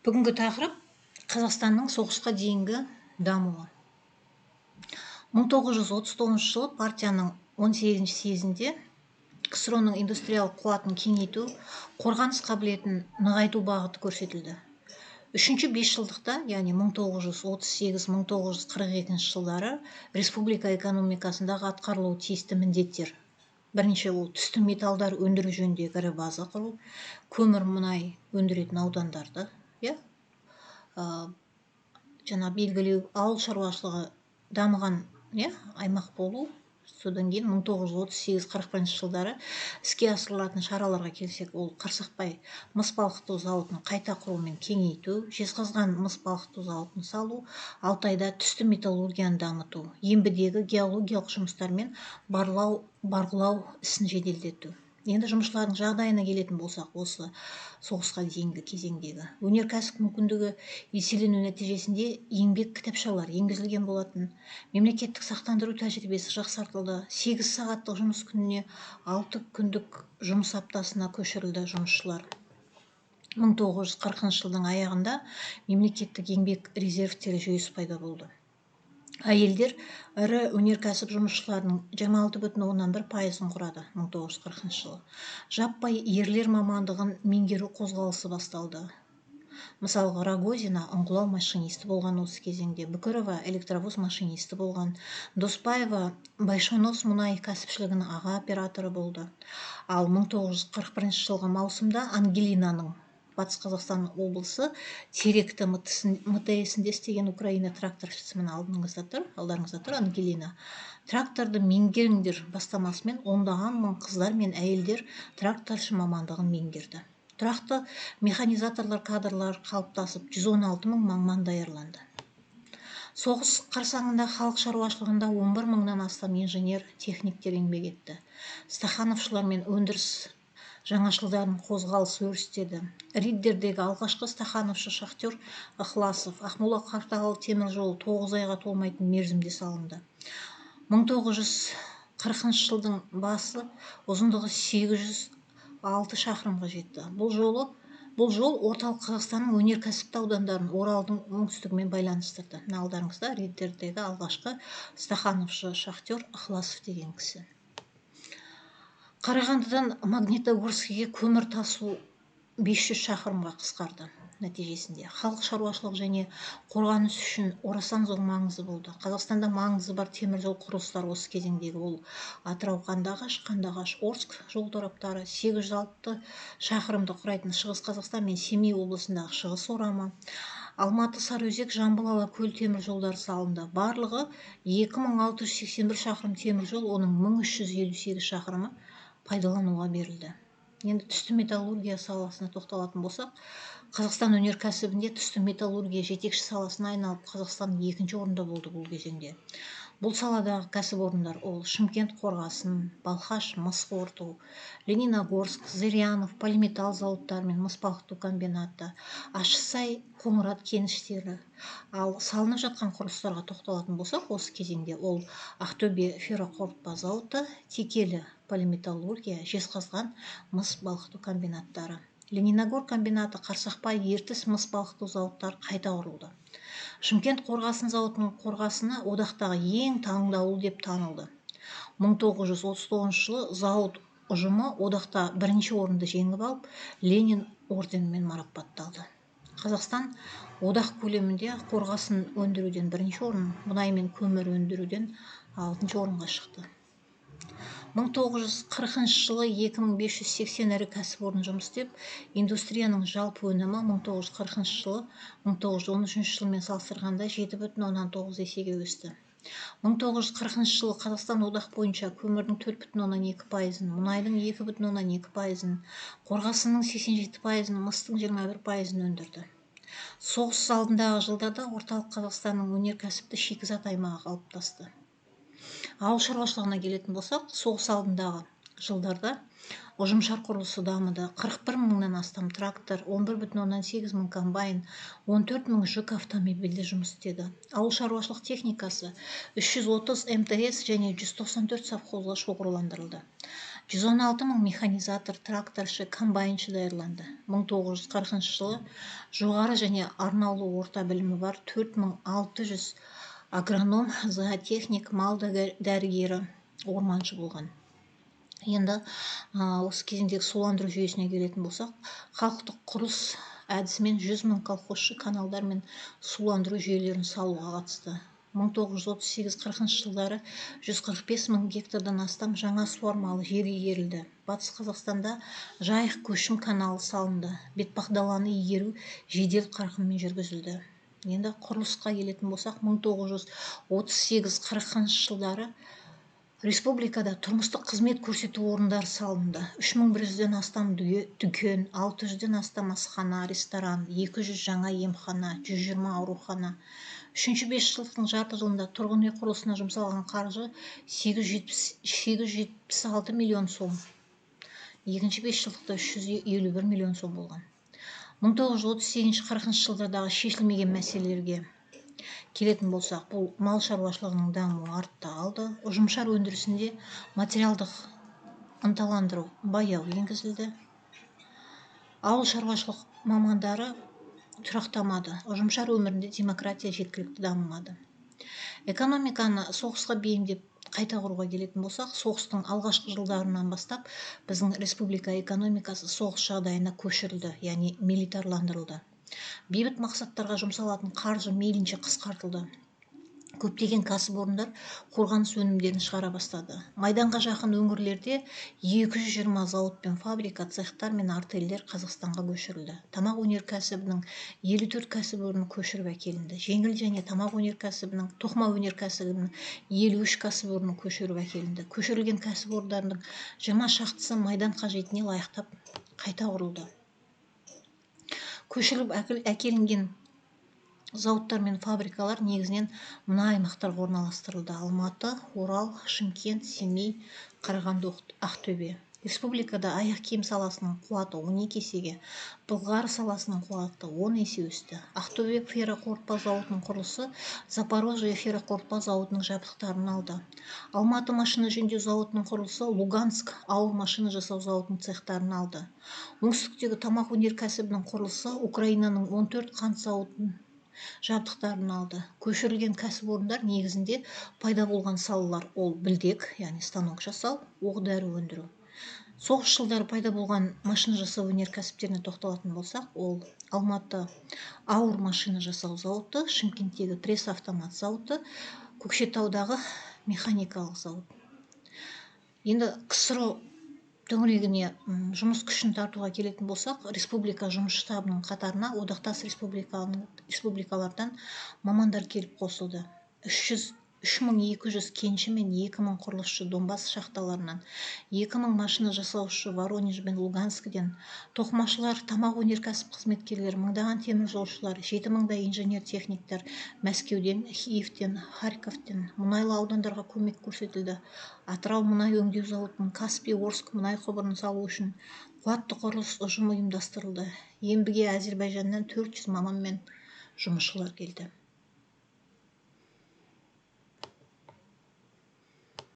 Бүгінгі тақырып Қазақстанның соғысқа дейінгі дамуы. 1939 жылы партияның 18-ші съезінде КСРО-ның индустриялық қуатын кеңейту, қорғаныс қабілетін нығайту бағыты көрсетілді. Үшінші бесжылдықта, яғни 1938-1942 жылдары республика экономикасындағы атқарылуы тиісті міндеттер. Бірінші, ол түсті металдар өндіру жөніндегі ірі база құру, көмір мұнай өндіретін аудандарды, жаңа белгілеу, ауыл шаруашылығы дамыған аймақ болу. Содан кейін 1938-41 жылдары іске асырылатын шараларға келсек, ол Қарсақпай мыс балқыту зауытын қайта құру мен кеңейту, Жезқазған мыс балқыту зауытын салу, Алтайда түсті металлургияны дамыту, Ембідегі геологиялық жұмыстар мен барлау ісін жеделдету. Енді жұмысшылардың жағдайына келетін болсақ, осы соғысқа дейінгі кезеңдегі өнеркәсіп мүмкіндігі еселену нәтижесінде еңбек кітапшалар енгізілген болатын. Мемлекеттік сақтандыру тәжірибесі жақсартылды. 8 сағаттық жұмыс күніне 6 күндік жұмыс аптасына көшірілді жұмысшылар. 1940 жылдың аяғында мемлекеттік еңбек резервтері жүйесі пайда болды. Әйелдер ірі өнеркәсіп жұмысшыларының 26,1% құрады 1940 жылы. Жаппай ерлер мамандығын меңгеру қозғалысы басталды. Мысалға, Рогозина ұңғылау машинисті болған осы кезеңде, Бүкірова электровоз машинисті болған, Доспаева Байшонос мұнай кәсіпшілігінің аға операторы болды. Ал 1941 жылғы маусымда Ангелинаның Батыс Қазақстан облысы Теректі МТС-інде істеген Украина тракторшысымен алдарыңызда тұр Ангелина. Тракторды меңгеріңдер бастамасымен ондаған мың қыздар мен әйелдер тракторшы мамандығын меңгерді. Тұрақты механизаторлар кадрлар қалыптасып, 116 мың маман даярланды. Соғыс қарсаңында халық шаруашылығында 11 мыңнан астам инженер, техниктер еңбек етті. Стахановшылар мен өндіріс жаңашылдардың қозғалысы өрістеді. Риддердегі алғашқы стахановшы шахтер Ықыласов Ақмола-Қартағал темір жолы 9 айға толмайтын мерзімде салынды. 1940 жылдың басы ұзындығы 806 шақырымға жетті. Бұл жол орталық Қазақстанның өнеркәсіпті аудандарын Оралдың оңтүстігімен байланыстырды. Алдарыңызда Риддердегі алғашқы стахановшы шахтер Ықыласов деген кісі. Қарағандыдан Магнитогорскіге көмір тасу 500 шақырымға қысқарды. Нәтижесінде халық шаруашылық және қорғаныс үшін орасан зор маңызы болды. Қазақстанда маңызы бар темір жол құрылыстары осы кезеңдегі ол Атырау Қандыағаш Орск жол тораптары, 806 шақырымды құрайтын Шығыс Қазақстан мен Семей облысындағы Шығыс Орама, Алматы Сарыөзек Жамбыл Алакөл темір жолдары салынды. Барлығы 2681 шақырым темір жол, оның 1358 шақырымы пайдалануға берілді. Енді түсті металлургия саласына тоқталатын болсақ, Қазақстан өнеркәсібінде түсті металлургия жетекші саласына айналып, Қазақстан 2-ші орында болды бұл кезеңде. Бұл саладағы кәсіпорындар ол Шымкент Қорғасын, Балқаш мыс қорыту, Лениногорск, Зырянов полиметалл зауыттары мен мыс балқыту комбинаты, Ащысай Қоңырат кеніштері. Ал салынып жатқан құрылыстарға тоқталатын болсақ, осы кезеңде ол Ақтөбе ферроқорытпа зауыты, Текелі полиметаллургия, Жезқазған мыс балқыту комбинаттары. Лениногор комбинаты, Қарсақпай, Ертіс мыс балқыту зауыттары қайта құрылды. Шымкент Қорғасын зауытының қорғасыны одақтағы ең таңдаулы деп танылды. 1939 жылы зауыт ұжымы одақта 1-ші орынды жеңіп алып, Ленин орденімен марапатталды. Қазақстан одақ көлемінде қорғасын өндіруден 1-ші орын, мұнай мен көмір өндіруден 6-ші орынға шықты. 1940 жылы 2580 ірі кәсіпорын жұмыс істеп, индустрияның жалпы өнімі 1940 жылы 1913 жылмен салыстырғанда 7,9 есеге өсті. 1940 жылы Қазақстан одақ бойынша көмірдің 4,2%, мұнайдың 2,2%, қорғасынның 87%, мыстың 21% өндірді. Соғыс алдындағы жылдарда орталық Қазақстанның өнеркәсіпті шикізат аймағы қалыптасты. Ауыл шаруашылығына келетін болсақ, соғыс алдындағы жылдарда ұжымшар құрылысы дамыды. 41 мыңнан астам трактор, 11,8 мың комбайн, 14 мың жүк автомобильде жұмыс істеді. Ауыл шаруашылық техникасы 330 МТС және 194 совхозға шоғырландырылды. 116 мың механизатор, тракторшы, комбайншы даярланды. 1940 жылы жоғары және арнаулы орта білімі бар 4600 агроном, зоотехник, мал дәрігері, орманшы болған. Енді осы кезеңдегі суландыру жүйесіне келетін болсақ, халықтық құрылыс әдісімен 100 мың колхозшы каналдар мен суландыру жүйелерін салуға қатысты. 1938-40 жылдары 145 мың гектардан астам жаңа суармалы жер игерілді. Батыс Қазақстанда жайық көшім каналы салынды. Бетпақдаланы игеру жедел қарқынмен жүргізілді. Енді құрылысқа келетін болсақ, 1938-40 жылдары республикада тұрмыстық қызмет көрсету орындары салынды. 3100-ден астам дүкен, 600-ден астам асхана, ресторан, 200 жаңа емхана, 120 аурухана. Үшінші бесжылдықтың жарты жылында тұрғын үй құрылысына жұмсалған қаржы 876 миллион сом. Екінші бесжылдықта 351 миллион сом болған. 1938-40 жылдардағы шешілмеген мәселелерге келетін болсақ, бұл мал шаруашылығының дамуы артта алды. Ұжымшар өндірісінде материалдық ынталандыру баяу енгізілді. Ауыл шаруашылық мамандары тұрақтамады. Ұжымшар өмірінде демократия жеткілікті дамымады. Экономиканы соғысқа бейімдеп қайта құруға келетін болсақ, соғыстың алғашқы жылдарынан бастап біздің республика экономикасы соғыс жағдайына көшірілді, яғни милитарландырылды. Бейбіт мақсаттарға жұмсалатын қаржы мейлінше қысқартылды. Көптеген кәсіпорындар қорғаныс өнімдерін шығара бастады. Майданға жақын өңірлерде 220 зауыт пен фабрика, цехтар мен артельдер Қазақстанға көшірілді. Тамақ өнеркәсібінің 54 кәсіпорны көшіріп әкелінді. Жеңіл және тамақ өнеркәсібінің, тоқыма өнеркәсібінің 53 кәсіпорны көшіріп әкелінді. Көшірілген кәсіпорындардың 20 шақтысы майдан қажетіне лайықтап қайта құрылды. Көшіріліп әкелінген зауыттар мен фабрикалар негізінен мына аймақтарға орналастырылды: Алматы, Орал, Шымкент, Семей, Қарағанды, Ақтөбе. Республикада аяқ киім саласының қуаты 12 есеге, былғары саласының қуаты 10 есе өсті. Ақтөбе ферроқорытпа зауытының құрылысы Запорожье ферроқорытпа зауытының жабдықтарын алды. Алматы машина жөндеу зауытының құрылысы Луганск ауыр машина жасау зауытының цехтарын алды. Оңтүстіктегі тамақ өнеркәсібінің құрылысы Украинаның 14 қант зауытының жабдықтарын алды. Көшірілген кәсіпорындар негізінде пайда болған салалар ол білдек, яғни станок жасау, оқ-дәрі өндіру. Соғыс жылдары пайда болған машина жасау өнеркәсіптеріне тоқталатын болсақ, ол Алматы ауыр машина жасау зауыты, Шымкенттегі пресс автомат зауыты, Көкшетаудағы механикалық зауыт. Енді КСРО төңірегіне жұмыс күшін тартуға келетін болсақ, республика жұмыс штабының қатарына одақтас республикалардан мамандар келіп қосылды. 3200 кенші мен 2000 құрылысшы Донбасс шахталарынан, 2000 машина жасаушы Воронеж бен Луганскіден, тоқымашылар, тамақ өнеркәсіп қызметкерлері, мыңдаған темір жолшылар, 7000-дай инженер-техниктер Мәскеуден, Киевтен, Харьковтен, мұнайлы аудандарға көмек көрсетілді. Атырау мұнай өңдеу зауытының Каспий Орск мұнай құбырын салу үшін қуатты құрылыс ұжымы ұйымдастырылды. Ембіге Әзербайжаннан 400 маман мен жұмысшылар келді.